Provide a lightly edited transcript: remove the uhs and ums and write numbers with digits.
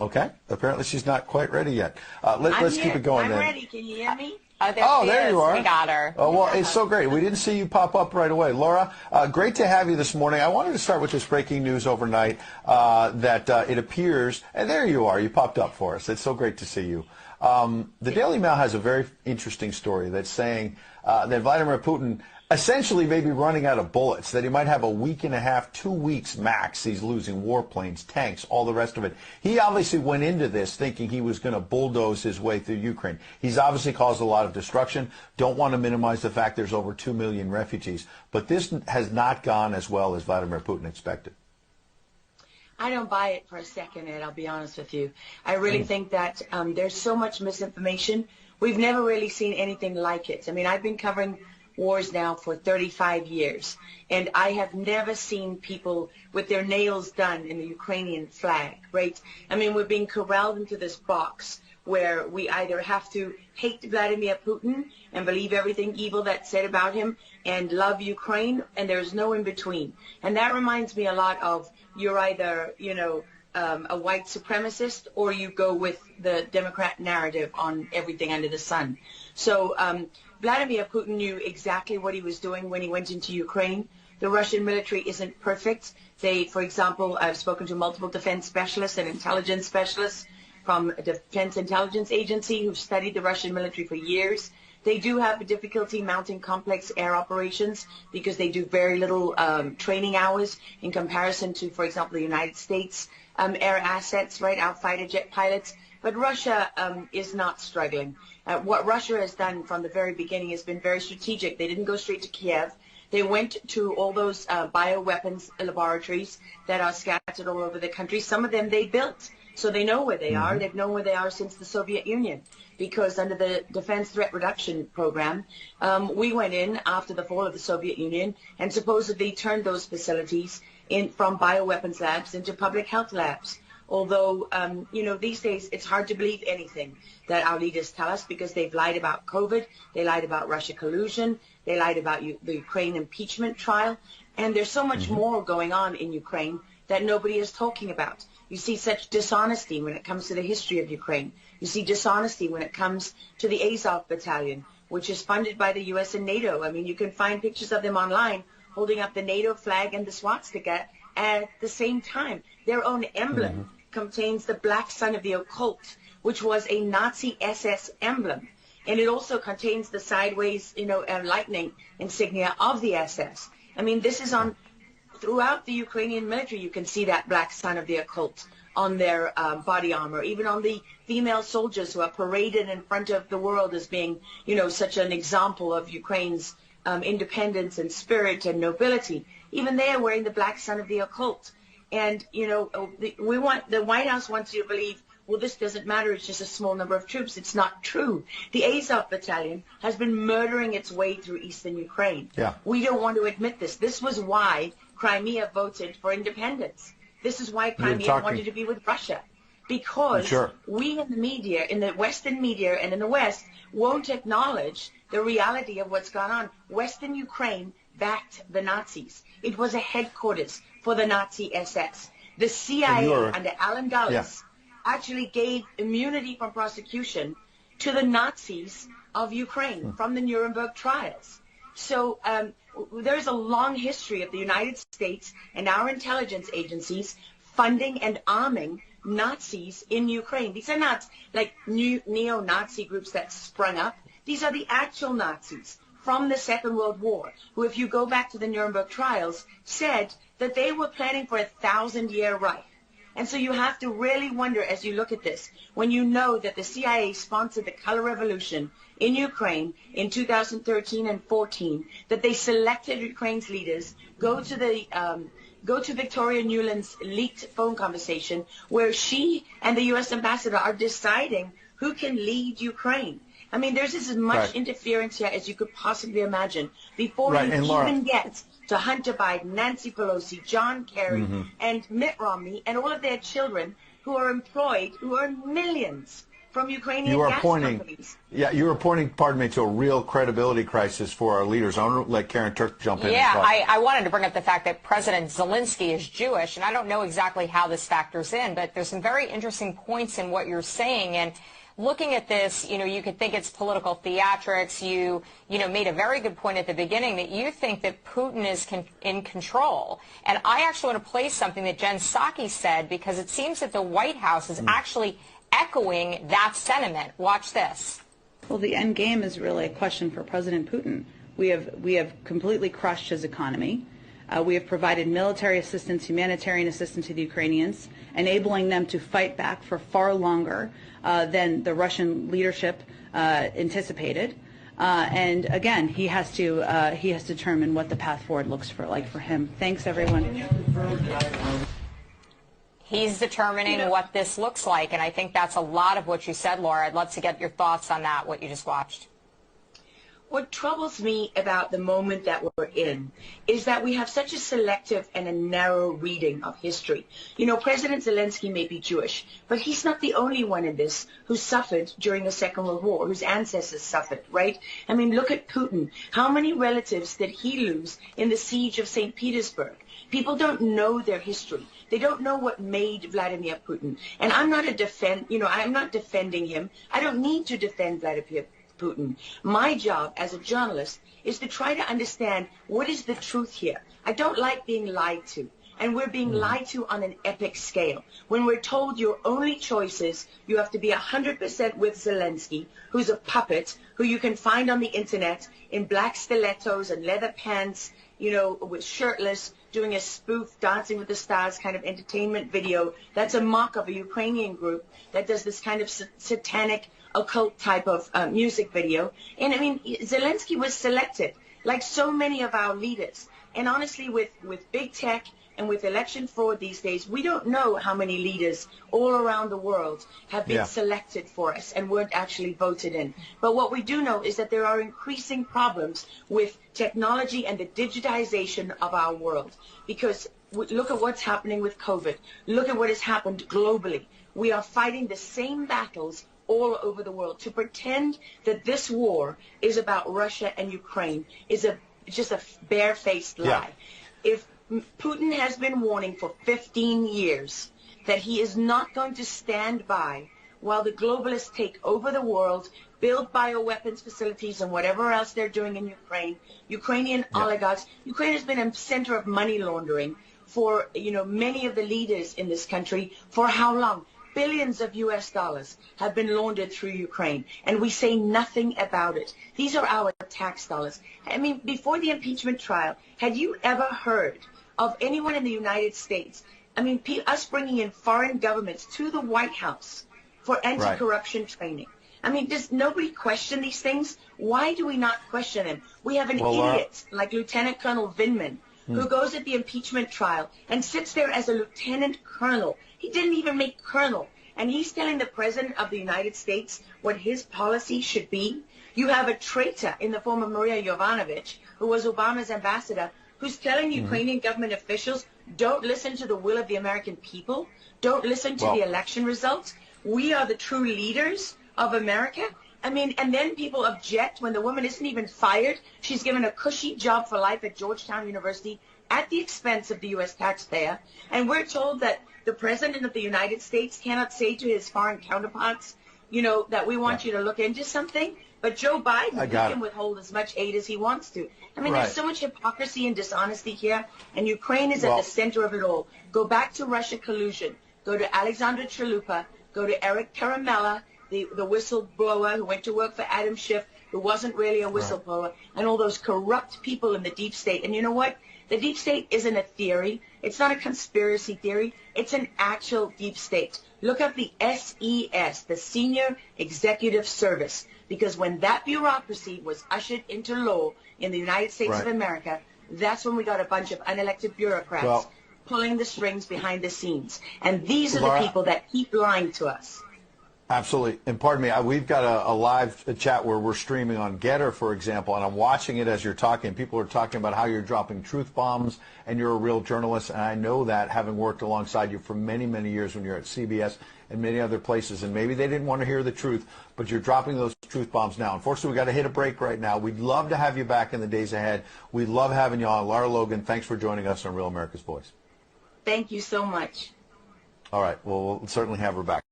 Okay. Apparently she's not quite ready yet. Let's keep it going then. I'm ready. Can you hear me? Oh, there you are. We got her. Oh, well, it's so great. We didn't see you pop up right away. Laura, great to have you this morning. I wanted to start with this breaking news overnight that it appears, and there you are. You popped up for us. It's so great to see you. The Daily Mail has a very interesting story that's saying that Vladimir Putin essentially may be running out of bullets, that he might have a week and a half, 2 weeks max. He's losing warplanes, tanks, all the rest of it. He obviously went into this thinking he was going to bulldoze his way through Ukraine. He's obviously caused a lot of destruction. Don't want to minimize the fact there's over 2 million refugees. But this has not gone as well as Vladimir Putin expected. I don't buy it for a second, Ed, I'll be honest with you. I really think that there's so much misinformation. We've never really seen anything like it. I mean, I've been covering wars now for 35 years, and I have never seen people with their nails done in the Ukrainian flag, right? I mean, we're being corralled into this box where we either have to hate Vladimir Putin and believe everything evil that's said about him and love Ukraine, and there's no in between. And that reminds me a lot of you're either, a white supremacist or you go with the Democrat narrative on everything under the sun. So Vladimir Putin knew exactly what he was doing when he went into Ukraine. The Russian military isn't perfect. They, for example, I've spoken to multiple defense specialists and intelligence specialists from a Defense Intelligence Agency who've studied the Russian military for years. They do have a difficulty mounting complex air operations because they do very little training hours in comparison to, for example, the United States air assets, right, our fighter jet pilots. But Russia is not struggling. What Russia has done from the very beginning has been very strategic. They didn't go straight to Kiev. They went to all those bioweapons laboratories that are scattered all over the country. Some of them they built, so they know where they are. They've known where they are since the Soviet Union, because under the Defense Threat Reduction Program, we went in after the fall of the Soviet Union and supposedly turned those facilities from bioweapons labs into public health labs. Although, these days it's hard to believe anything that our leaders tell us because they've lied about COVID, they lied about Russia collusion, they lied about the Ukraine impeachment trial, and there's so much more going on in Ukraine that nobody is talking about. You see such dishonesty when it comes to the history of Ukraine. You see dishonesty when it comes to the Azov Battalion, which is funded by the U.S. and NATO. I mean, you can find pictures of them online holding up the NATO flag and the swastika at the same time. Their own emblem contains the black sun of the occult, which was a Nazi SS emblem. And it also contains the sideways, lightning insignia of the SS. I mean, this is on throughout the Ukrainian military. You can see that black sun of the occult on their body armor, even on the female soldiers who are paraded in front of the world as being, such an example of Ukraine's independence and spirit and nobility. Even they are wearing the black sun of the occult. And, the White House wants you to believe, well, this doesn't matter, it's just a small number of troops. It's not true. The Azov Battalion has been murdering its way through eastern Ukraine. Yeah. We don't want to admit this. This was why Crimea voted for independence. This is why Crimea wanted to be with Russia. Because we in the media, in the Western media and in the West, won't acknowledge the reality of what's gone on. Western Ukraine backed the Nazis. It was a headquarters for the Nazi SS. The CIA under Allen Dulles actually gave immunity from prosecution to the Nazis of Ukraine from the Nuremberg trials. So there's a long history of the United States and our intelligence agencies funding and arming Nazis in Ukraine. These are not like new neo-Nazi groups that sprung up. These are the actual Nazis from the Second World War, who, if you go back to the Nuremberg trials, said that they were planning for a 1,000-year Reich. And so you have to really wonder as you look at this, when you know that the CIA sponsored the color revolution in Ukraine in 2013 and 14, that they selected Ukraine's leaders, go to Victoria Nuland's leaked phone conversation where she and the U.S. ambassador are deciding who can lead Ukraine. I mean, there's as much interference here as you could possibly imagine before you even get to Hunter Biden, Nancy Pelosi, John Kerry, and Mitt Romney, and all of their children who are employed, who earn millions from Ukrainian gas companies. Yeah, you were pointing, pardon me, to a real credibility crisis for our leaders. I want to let Karen Turk jump in. Yeah, I wanted to bring up the fact that President Zelensky is Jewish, and I don't know exactly how this factors in, but there's some very interesting points in what you're saying. And looking at this, you could think it's political theatrics. You made a very good point at the beginning that you think that Putin is in control. And I actually want to play something that Jen Psaki said, because it seems that the White House is actually echoing that sentiment. Watch this. Well, the end game is really a question for President Putin. We have completely crushed his economy. We have provided military assistance, humanitarian assistance to the Ukrainians, enabling them to fight back for far longer than the Russian leadership anticipated. And again, he has to determine what the path forward looks like for him. Thanks, everyone. He's determining what this looks like, and I think that's a lot of what you said, Laura. I'd love to get your thoughts on that, what you just watched. What troubles me about the moment that we're in is that we have such a selective and a narrow reading of history. President Zelensky may be Jewish, but he's not the only one in this who suffered during the Second World War, whose ancestors suffered, right? I mean, look at Putin. How many relatives did he lose in the siege of St. Petersburg? People don't know their history. They don't know what made Vladimir Putin. And I'm not I'm not defending him. I don't need to defend Vladimir Putin. My job as a journalist is to try to understand what is the truth here. I don't like being lied to. And we're being lied to on an epic scale. When we're told your only choice is you have to be 100% with Zelensky, who's a puppet, who you can find on the internet in black stilettos and leather pants, with shirtless, doing a spoof Dancing with the Stars kind of entertainment video. That's a mock of a Ukrainian group that does this kind of satanic, occult type of music video. And I mean, Zelensky was selected, like so many of our leaders. And honestly, with big tech and with election fraud these days, we don't know how many leaders all around the world have been selected for us and weren't actually voted in. But what we do know is that there are increasing problems with technology and the digitization of our world. Because look at what's happening with COVID. Look at what has happened globally. We are fighting the same battles all over the world. To pretend that this war is about Russia and Ukraine is just a barefaced lie. If Putin has been warning for 15 years that he is not going to stand by while the globalists take over the world, build bioweapons facilities and whatever else they're doing in Ukraine, Ukrainian oligarchs. Ukraine has been a center of money laundering for, many of the leaders in this country. For how long? Billions of US dollars have been laundered through Ukraine, and we say nothing about it. These are our tax dollars. I mean, before the impeachment trial, had you ever heard of anyone in the United States, us bringing in foreign governments to the White House for anti-corruption training? I mean, does nobody question these things? Why do we not question them? We have an idiot like Lieutenant Colonel Vindman who goes at the impeachment trial and sits there as a lieutenant colonel. He didn't even make colonel. And he's telling the President of the United States what his policy should be. You have a traitor in the form of Maria Yovanovitch, who was Obama's ambassador, who's telling Ukrainian government officials, don't listen to the will of the American people. Don't listen to the election results. We are the true leaders of America. I mean, and then people object when the woman isn't even fired. She's given a cushy job for life at Georgetown University at the expense of the U.S. taxpayer. And we're told that the President of the United States cannot say to his foreign counterparts, that we want you to look into something. But Joe Biden can withhold as much aid as he wants to. I mean, there's so much hypocrisy and dishonesty here, and Ukraine is at the center of it all. Go back to Russia collusion. Go to Alexandra Chalupa. Go to Eric Karamella, the whistleblower who went to work for Adam Schiff, who wasn't really a whistleblower, and all those corrupt people in the deep state. And you know what? The deep state isn't a theory. It's not a conspiracy theory. It's an actual deep state. Look up the SES, the Senior Executive Service, because when that bureaucracy was ushered into law in the United States of America, that's when we got a bunch of unelected bureaucrats pulling the strings behind the scenes. And these are the people that keep lying to us. Absolutely. And pardon me, we've got a live chat where we're streaming on Getter, for example, and I'm watching it as you're talking. People are talking about how you're dropping truth bombs and you're a real journalist. And I know that, having worked alongside you for many, many years when you're at CBS and many other places, and maybe they didn't want to hear the truth, but you're dropping those truth bombs now. Unfortunately, we got to hit a break right now. We'd love to have you back in the days ahead. We love having you on. Lara Logan, thanks for joining us on Real America's Voice. Thank you so much. All right. Well, we'll certainly have her back.